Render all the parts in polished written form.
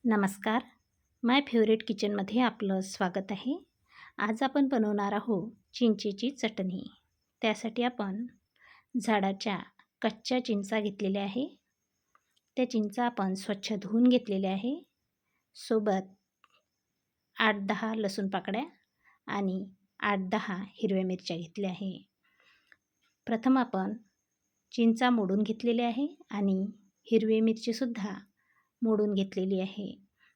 नमस्कार. माय फेवरेट किचनमध्ये आपलं स्वागत आहे. आज आपण बनवणार आहोत चिंचेची चटणी. त्यासाठी आपण झाडाच्या कच्च्या चिंचा घेतलेल्या आहे. त्या चिंचा आपण स्वच्छ धुवून घेतलेल्या आहे. सोबत 8-10 लसूण पाकळ्या आणि 8-10 हिरव्या मिरच्या घेतल्या आहे. प्रथम आपण चिंचा मोडून घेतलेली आहे आणि हिरवी मिरचीसुद्धा मोडून घेतलेली आहे,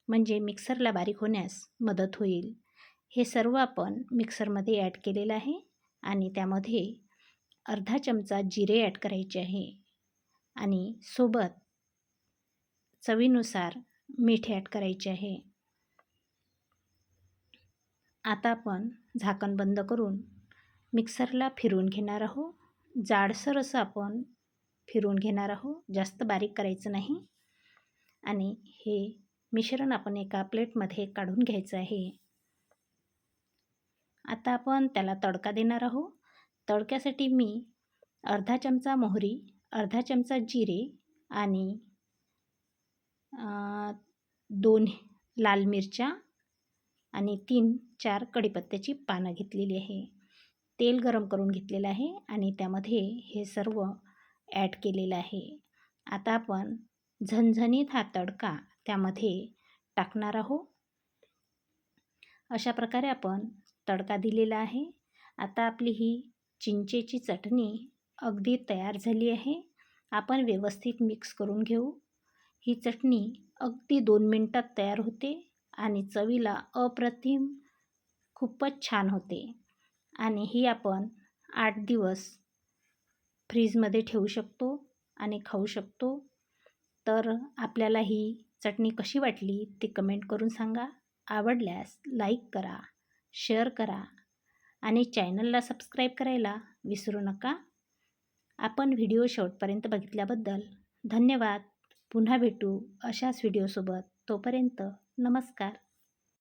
म्हणजे मिक्सरला बारीक होण्यास मदत होईल. हे सर्व आपण मिक्सरमध्ये ॲड केलेलं आहे आणि त्यामध्ये अर्धा चमचा जिरे ॲड करायचे आहे आणि सोबत चवीनुसार मीठ ॲड करायचे आहे. आता आपण झाकण बंद करून मिक्सरला फिरवून घेणार आहोत. जाडसर असं आपण फिरवून घेणार आहोत, जास्त बारीक करायचं नाही. आणि हे मिश्रण आपण एका प्लेटमध्ये काढून घ्यायचं आहे. आता आपण त्याला तडका देणार आहोत. तडक्यासाठी मी अर्धा चमचा मोहरी, अर्धा चमचा जिरे आणि 2 लाल मिरच्या आणि 3-4 कढीपत्त्याची पानं घेतलेली आहे. तेल गरम करून घेतलेलं आहे आणि त्यामध्ये हे सर्व ॲड केलेलं आहे. आता आपण झणझणीत हा तडका त्यामध्ये टाकणार आहोत. अशा प्रकारे आपण तडका दिलेला आहे. आता आपली ही चिंचेची चटणी अगदी तयार झाली आहे. आपण व्यवस्थित मिक्स करून घेऊ. ही चटणी अगदी 2 मिनिटात तयार होते आणि चवीला अप्रतिम खूपच छान होते आणि ही आपण 8 दिवस फ्रीजमध्ये ठेवू शकतो आणि खाऊ शकतो. तर आपल्याला ही चटणी कशी वाटली ते कमेंट करून सांगा. आवडल्यास लाईक करा, शेअर करा आणि चॅनलला सबस्क्राईब करायला विसरू नका. आपण व्हिडिओ शेवटपर्यंत बघितल्याबद्दल धन्यवाद. पुन्हा भेटू अशाच व्हिडिओसोबत. तोपर्यंत नमस्कार.